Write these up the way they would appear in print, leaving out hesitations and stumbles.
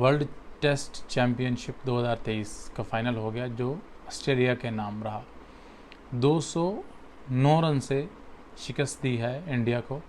World test championship 2023 का final हो गया, जो ऑस्ट्रेलिया के नाम रहा। 209 रन से शिकस्त दी है इंडिया को।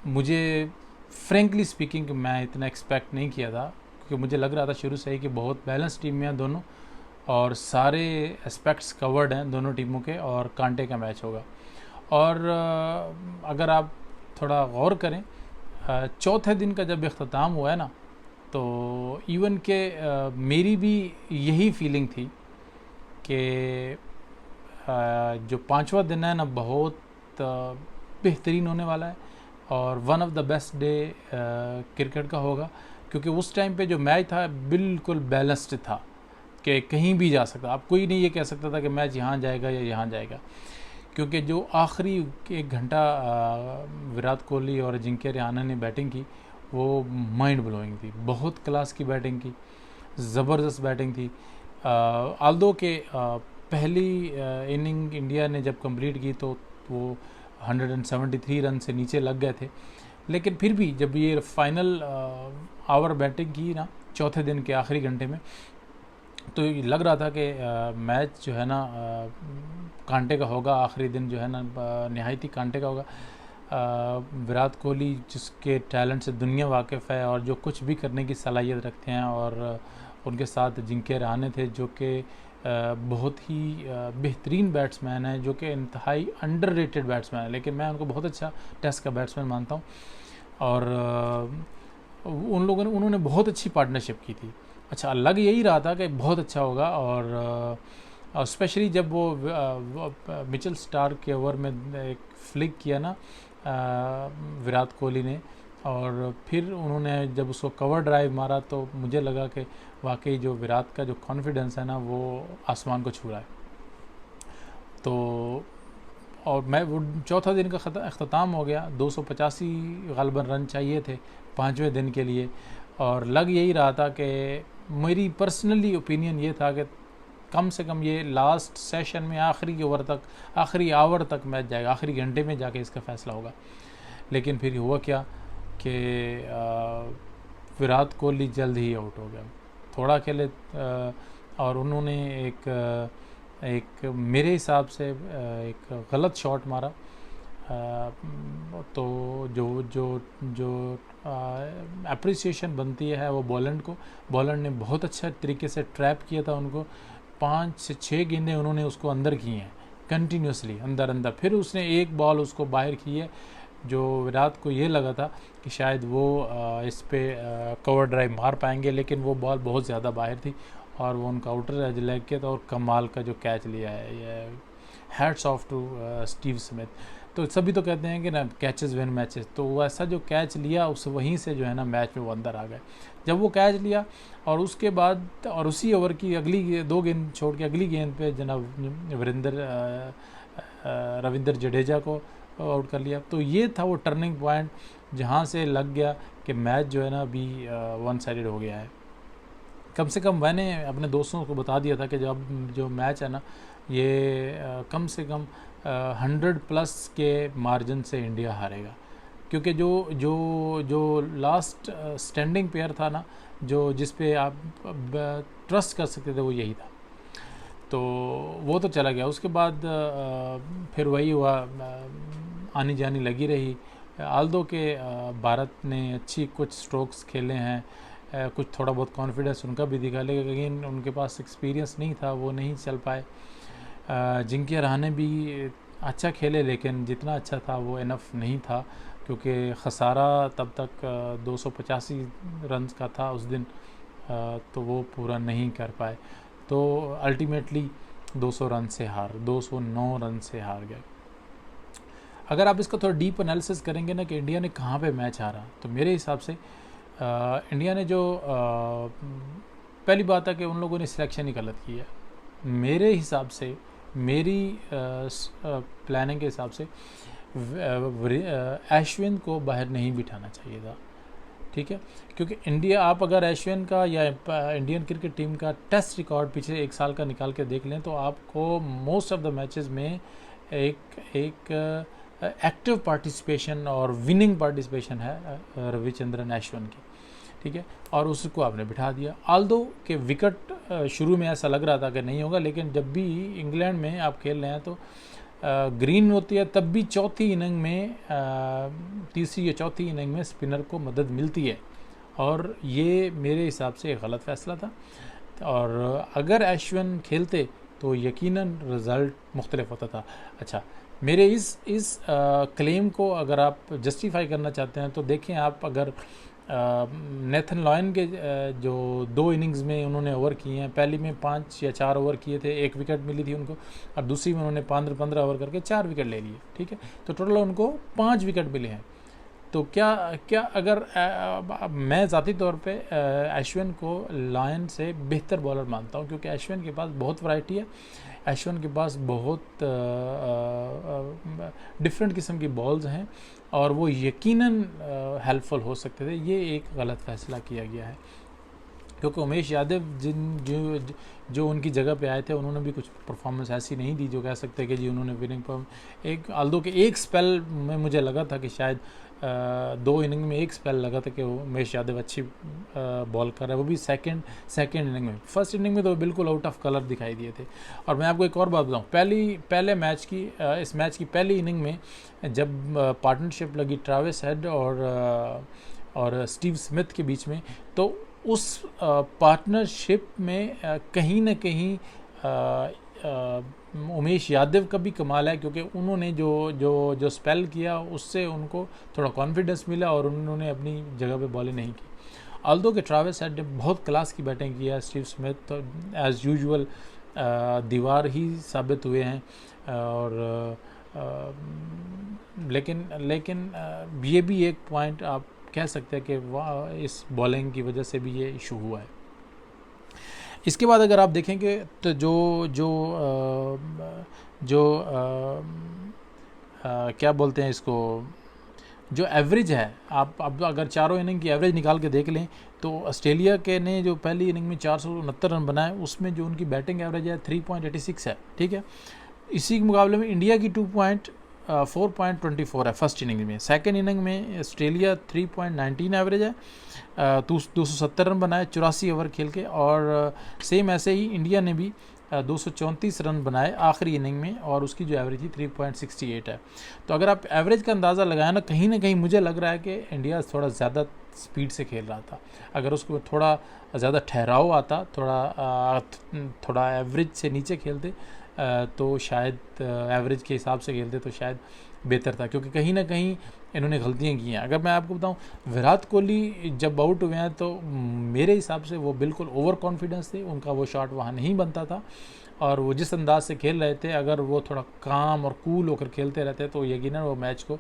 मुझे फ्रेंकली स्पीकिंग मैं इतना एक्सपेक्ट नहीं किया था, क्योंकि मुझे लग रहा था शुरू से ही कि बहुत बैलेंस टीम में दोनों, और सारे एस्पेक्ट्स कवर्ड हैं दोनों टीमों के, और कांटे का मैच होगा। और अगर आप थोड़ा गौर करें, चौथे दिन का जब इख्तिताम हुआ है ना, तो इवन के मेरी भी यही फीलिंग थी कि जो पांचवा दिन है ना, बहुत बेहतरीन होने वाला है और one of the best day cricket का होगा, क्योंकि उस टाइम पे जो मैच था बिल्कुल बैलेंस्ड था कि कहीं भी जा सकता। आप कोई नहीं ये कह सकता था कि मैच यहाँ जाएगा या यहाँ जाएगा, क्योंकि जो आखिरी 1 घंटा विराट कोहली और अजिंक्य रहाणे ने बैटिंग की, वो माइंड ब्लोइंग थी। बहुत क्लास की बैटिंग की, ज़बरदस्त बैटिंग थी। आल्दो के पहली इनिंग इंडिया ने जब कंप्लीट की तो वो 173 रन से नीचे लग गए थे, लेकिन फिर भी जब ये फाइनल आवर बैटिंग की ना, चौथे दिन के आखिरी घंटे में, तो लग रहा था कि मैच जो है ना कांटे का होगा। आखिरी दिन जो है ना नहायत ही कांटे का होगा। विराट कोहली जिसके टैलेंट से दुनिया वाकिफ़ है और जो कुछ भी करने की सलाहियत रखते हैं, और उनके साथ अजिंक्य रहाणे थे जो कि बहुत ही बेहतरीन बैट्समैन है, जो कि इंतहाई अंडररेटेड बैट्समैन है, लेकिन मैं उनको बहुत अच्छा टेस्ट का बैट्समैन मानता हूँ। और उन्होंने बहुत अच्छी पार्टनरशिप की थी। अच्छा, लग यही रहा था कि बहुत अच्छा होगा, और स्पेशली जब वो मिचेल स्टार्क के ओवर में एक फ्लिक किया ना विराट कोहली ने, और फिर उन्होंने जब उसको कवर ड्राइव मारा, तो मुझे लगा कि वाकई जो विराट का जो कॉन्फिडेंस है ना, वो आसमान को छू रहा है। तो और मैं वो चौथा दिन का अख्ताम हो गया। 285 गालबन रन चाहिए थे पाँचवें दिन के लिए, और लग यही रहा था कि मेरी पर्सनली ओपिनियन ये था कि कम से कम ये लास्ट सेशन में आखिरी ओवर तक, आखिरी आवर तक मैच जाएगा, आखिरी घंटे में जाके इसका फ़ैसला होगा। लेकिन फिर हुआ क्या कि विराट कोहली जल्द ही आउट हो गया। थोड़ा खेले और उन्होंने एक मेरे हिसाब से एक गलत शॉट मारा। तो जो जो जो अप्रिसिएशन बनती है वो बॉलर ने बहुत अच्छा तरीके से ट्रैप किया था उनको। 5 से 6 गेंदें उन्होंने उसको अंदर की हैं कंटिन्यूसली, अंदर। फिर उसने एक बॉल उसको बाहर की है, जो विराट को ये लगा था कि शायद वो इस पे कवर ड्राइव मार पाएंगे, लेकिन वो बॉल बहुत ज़्यादा बाहर थी और वो उनका आउटर एज लेग किया था, और कमाल का जो कैच लिया है। ये hats off to Steve Smith. तो सभी तो कहते हैं कि ना कैचेस विन मैचेस, तो वैसा जो कैच लिया उस वहीं से जो है ना मैच में वो अंदर आ गए। जब वो कैच लिया और उसके बाद और उसी ओवर की अगली 2 गेंद छोड़ के अगली गेंद पे जनाब रविंद्र जडेजा को आउट कर लिया। तो ये था वो टर्निंग पॉइंट जहाँ से लग गया कि मैच जो है ना अभी 1 साइडेड हो गया है। कम से कम मैंने अपने दोस्तों को बता दिया था कि जब जो मैच है ना ये कम से कम 100+ के मार्जिन से इंडिया हारेगा, क्योंकि जो लास्ट स्टैंडिंग पेयर था ना, जो जिस पे आप ट्रस्ट कर सकते थे, वो यही था। तो वो तो चला गया। उसके बाद फिर वही हुआ, आनी जानी लगी रही। आल्दो के भारत ने अच्छी कुछ स्ट्रोक्स खेले हैं, कुछ थोड़ा बहुत कॉन्फिडेंस उनका भी दिखा, लेकिन उनके पास एक्सपीरियंस नहीं था, वो नहीं चल पाए। अजिंक्य रहाणे भी अच्छा खेले, लेकिन जितना अच्छा था वो इनफ नहीं था, क्योंकि खसारा तब तक 285 रन का था उस दिन, तो वो पूरा नहीं कर पाए। तो अल्टीमेटली 209 रन से हार गए। अगर आप इसका थोड़ा डीप एनालिसिस करेंगे ना कि इंडिया ने कहाँ पे मैच हारा, तो मेरे हिसाब से इंडिया ने जो पहली बात है कि उन लोगों ने सिलेक्शन ही गलत की है। मेरे हिसाब से, मेरी प्लानिंग के हिसाब से अश्विन को बाहर नहीं बिठाना चाहिए था, ठीक है। क्योंकि इंडिया, आप अगर अश्विन का या इंडियन क्रिकेट टीम का टेस्ट रिकॉर्ड पिछले 1 साल का निकाल के देख लें, तो आपको मोस्ट ऑफ द मैचेस में एक एक्टिव पार्टिसिपेशन और विनिंग पार्टिसिपेशन है रविचंद्रन अश्विन की। ठीक है, और उसको आपने बिठा दिया। आल्दो के विकेट शुरू में ऐसा लग रहा था कि नहीं होगा, लेकिन जब भी इंग्लैंड में आप खेल रहे हैं तो ग्रीन होती है, तब भी चौथी इनिंग में तीसरी या चौथी इनिंग में स्पिनर को मदद मिलती है, और ये मेरे हिसाब से एक गलत फैसला था। और अगर अश्विन खेलते तो यकीनन रिज़ल्ट मुख्तलिफ होता था। अच्छा, मेरे इस क्लेम को अगर आप जस्टिफाई करना चाहते हैं तो देखें आप, अगर नेथन लॉयन के जो 2 इनिंग्स में उन्होंने ओवर किए हैं, पहली में 5 या 4 ओवर किए थे, 1 विकेट मिली थी उनको, और दूसरी में उन्होंने 15 ओवर करके 4 विकेट ले लिए, ठीक है, तो टोटल उनको 5 विकेट मिले हैं। तो क्या अगर मैं ज़ाती तौर पे अश्विन को लॉयन से बेहतर बॉलर मानता हूँ, क्योंकि अश्विन के पास बहुत वैरायटी है, अश्विन के पास बहुत डिफरेंट किस्म की बॉल्स हैं, और वो यकीनन हेल्पफुल हो सकते थे। ये एक गलत फैसला किया गया है, क्योंकि उमेश यादव जो उनकी जगह पे आए थे, उन्होंने भी कुछ परफॉर्मेंस ऐसी नहीं दी जो कह सकते कि जी उन्होंने विनिंग पर आल्दो के एक स्पेल में मुझे लगा था कि शायद 2 इनिंग में एक स्पेल लगा था कि उमेश यादव अच्छी बॉल कर रहा है, वो भी सेकंड इनिंग में। फर्स्ट इनिंग में तो बिल्कुल आउट ऑफ कलर दिखाई दिए थे। और मैं आपको एक और बात बताऊँ, पहले मैच की इस मैच की पहली इनिंग में जब पार्टनरशिप लगी ट्रेविस हेड और स्टीव स्मिथ के बीच में, तो उस पार्टनरशिप में कहीं ना कहीं उमेश यादव का भी कमाल है, क्योंकि उन्होंने जो स्पेल किया उससे उनको थोड़ा कॉन्फिडेंस मिला और उन्होंने अपनी जगह पे बॉलिंग नहीं की। आल्दो के ट्रेविस हेड ने बहुत क्लास की बैटिंग किया, स्टीव स्मिथ तो एज़ यूजुअल दीवार ही साबित हुए हैं, और लेकिन ये भी एक पॉइंट आप कह सकते हैं कि इस बॉलिंग की वजह से भी ये इशू हुआ है। इसके बाद अगर आप देखेंगे तो क्या बोलते हैं इसको, जो एवरेज है, आप अब अगर चारों इनिंग की एवरेज निकाल के देख लें तो ऑस्ट्रेलिया के ने जो पहली इनिंग में 469 रन बनाए, उसमें जो उनकी बैटिंग एवरेज है 3.86 है, ठीक है। इसी के मुकाबले में इंडिया की 4.24 है फर्स्ट इनिंग में। सेकंड इनिंग में ऑस्ट्रेलिया 3.19 एवरेज है, 270 रन बनाए 84 ओवर खेल के, और सेम ऐसे ही इंडिया ने भी 234 रन बनाए आखिरी इनिंग में, और उसकी जो एवरेज थी 3.68 है। तो अगर आप एवरेज का अंदाज़ा लगाएं ना, कहीं ना कहीं मुझे लग रहा है कि इंडिया थोड़ा ज़्यादा स्पीड से खेल रहा था। अगर उसको थोड़ा ज़्यादा ठहराव आता, थोड़ा एवरेज से नीचे खेलते तो शायद एवरेज के हिसाब से खेलते तो शायद बेहतर था, क्योंकि कहीं ना कहीं इन्होंने गलतियां की हैं। अगर मैं आपको बताऊं, विराट कोहली जब आउट हुए हैं तो मेरे हिसाब से वो बिल्कुल ओवर कॉन्फिडेंस थे, उनका वो शॉट वहाँ नहीं बनता था, और वो जिस अंदाज से खेल रहे थे, अगर वो थोड़ा काम और कूल होकर खेलते रहते तो यकीनन वो मैच को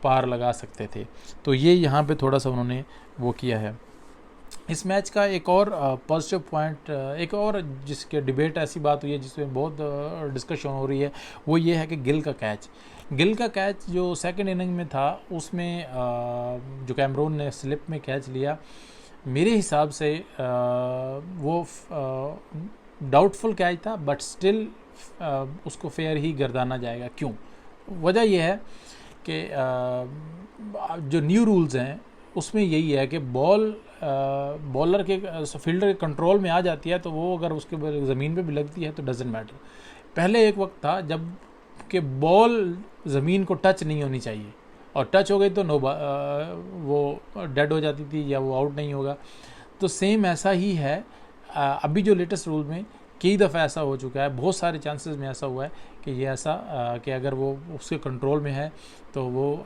पार लगा सकते थे। तो ये यहाँ पे थोड़ा सा उन्होंने वो किया है। इस मैच का एक और पॉजिटिव पॉइंट, एक और जिसके डिबेट ऐसी बात हुई है जिसमें बहुत डिस्कशन हो रही है, वो ये है कि गिल का कैच जो सेकंड इनिंग में था, उसमें जो कैमरून ने स्लिप में कैच लिया, मेरे हिसाब से वो डाउटफुल कैच था, बट स्टिल उसको फेयर ही गर्दाना जाएगा। क्यों? वजह यह है कि जो न्यू रूल्स हैं उसमें यही है कि बॉलर के फील्डर के कंट्रोल में आ जाती है, तो वो अगर उसके ज़मीन पे भी लगती है तो डजेंट मैटर। पहले एक वक्त था जब कि बॉल ज़मीन को टच नहीं होनी चाहिए, और टच हो गई तो वो डेड हो जाती थी या वो आउट नहीं होगा। तो सेम ऐसा ही है अभी जो लेटेस्ट रूल में कई दफ़ा ऐसा हो चुका है, बहुत सारे चांसेस में ऐसा हुआ है कि ये ऐसा कि अगर वो उसके कंट्रोल में है तो वो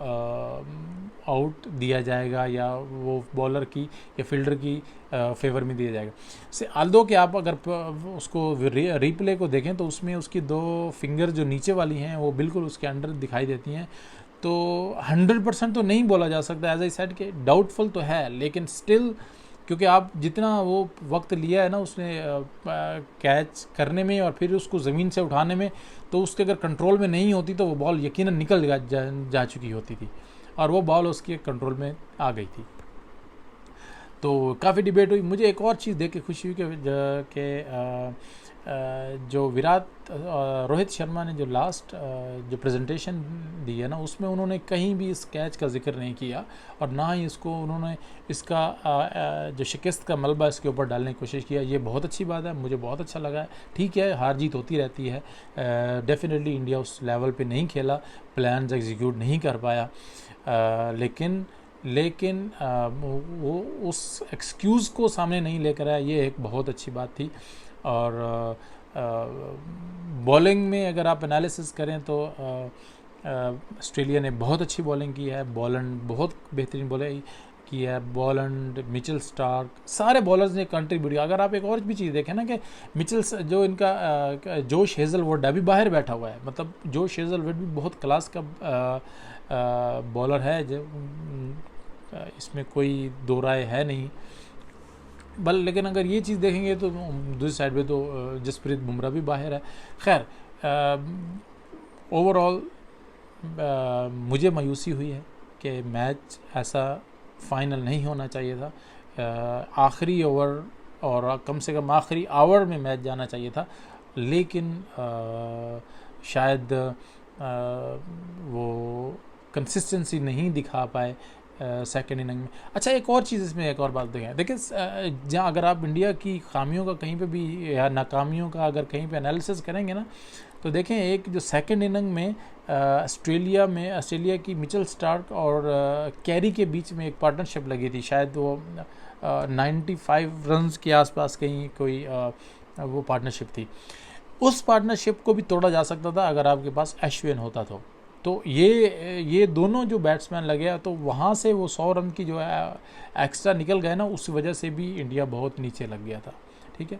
आउट दिया जाएगा, या वो बॉलर की या फील्डर की फेवर में दिया जाएगा। से आल्दो कि आप अगर उसको रीप्ले को देखें तो उसमें उसकी 2 फिंगर जो नीचे वाली हैं वो बिल्कुल उसके अंडर दिखाई देती हैं। तो 100% तो नहीं बोला जा सकता, एज आई सेड कि डाउटफुल तो है, लेकिन स्टिल क्योंकि आप जितना वो वक्त लिया है ना उसने कैच करने में और फिर उसको ज़मीन से उठाने में, तो उसके अगर कंट्रोल में नहीं होती तो वो बॉल यकीनन निकल जा चुकी होती थी, और वो बॉल उसके कंट्रोल में आ गई थी। तो काफ़ी डिबेट हुई। मुझे एक और चीज़ देख के खुशी हुई कि जो रोहित शर्मा ने जो लास्ट जो प्रेजेंटेशन दी है ना, उसमें उन्होंने कहीं भी इस कैच का जिक्र नहीं किया और ना ही इसको उन्होंने इसका जो शिकस्त का मलबा इसके ऊपर डालने की कोशिश किया। ये बहुत अच्छी बात है, मुझे बहुत अच्छा लगा है। ठीक है, हार जीत होती रहती है, डेफिनेटली इंडिया उस लेवल पे नहीं खेला, प्लान्स एग्जीक्यूट नहीं कर पाया, लेकिन वो उस एक्सक्यूज़ को सामने नहीं लेकर आया, ये एक बहुत अच्छी बात थी। और बॉलिंग में अगर आप एनालिसिस करें तो ऑस्ट्रेलिया ने बहुत अच्छी बॉलिंग की है, बॉलैंड बहुत बेहतरीन बॉलिंग की है, बॉलैंड, मिचेल स्टार्क, सारे बॉलर्स ने कंट्रीब्यूट किया। अगर आप एक और भी चीज़ देखें ना कि मिचेल जो इनका जोश हेज़लवुड अभी बाहर बैठा हुआ है, मतलब जोश हेज़लवुड भी बहुत क्लास का बॉलर है, जो इसमें कोई दो राय है नहीं। लेकिन अगर ये चीज़ देखेंगे तो दूसरी साइड पे तो जसप्रीत बुमराह भी बाहर है। खैर, ओवरऑल मुझे मायूसी हुई है कि मैच ऐसा फाइनल नहीं होना चाहिए था। आखिरी ओवर और कम से कम आखिरी आवर में मैच जाना चाहिए था, लेकिन शायद वो कंसिस्टेंसी नहीं दिखा पाए सेकेंड इनिंग में। अच्छा, एक और चीज़ इसमें एक और बात देखें, देखिए जहाँ अगर आप इंडिया की खामियों का कहीं पे भी या नाकामियों का अगर कहीं पे एनालिसिस करेंगे ना, तो देखें एक जो सेकेंड इनिंग में ऑस्ट्रेलिया की मिचेल स्टार्क और कैरी के बीच में एक पार्टनरशिप लगी थी, शायद वो 95 रन्स के आसपास कहीं कोई वो पार्टनरशिप थी। उस पार्टनरशिप को भी तोड़ा जा सकता था अगर आपके पास अश्विन होता तो ये दोनों जो बैट्समैन लगे, तो वहाँ से वो 100 रन की जो है एक्स्ट्रा निकल गए ना, उस वजह से भी इंडिया बहुत नीचे लग गया था। ठीक है,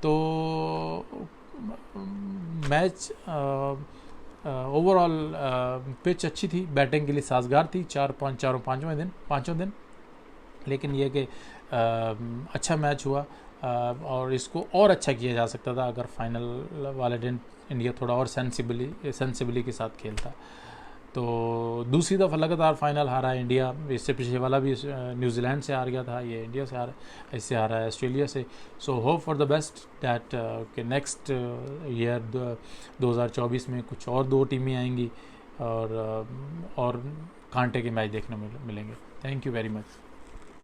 तो मैच ओवरऑल पिच अच्छी थी, बैटिंग के लिए साजगार थी पाँचों दिन, लेकिन ये कि अच्छा मैच हुआ और इसको और अच्छा किया जा सकता था अगर फाइनल वाले दिन इंडिया थोड़ा और सेंसिबली के साथ खेलता। तो दूसरी दफ़ा लगातार फाइनल हारा है इंडिया, इससे पिछले वाला भी न्यूजीलैंड से हार गया था, ये इंडिया से इससे हारा है ऑस्ट्रेलिया से। So hope for the best that कि नेक्स्ट ईयर 2024 में कुछ और 2 टीमें आएंगी और कांटे के मैच देखने मिलेंगे। Thank you very much.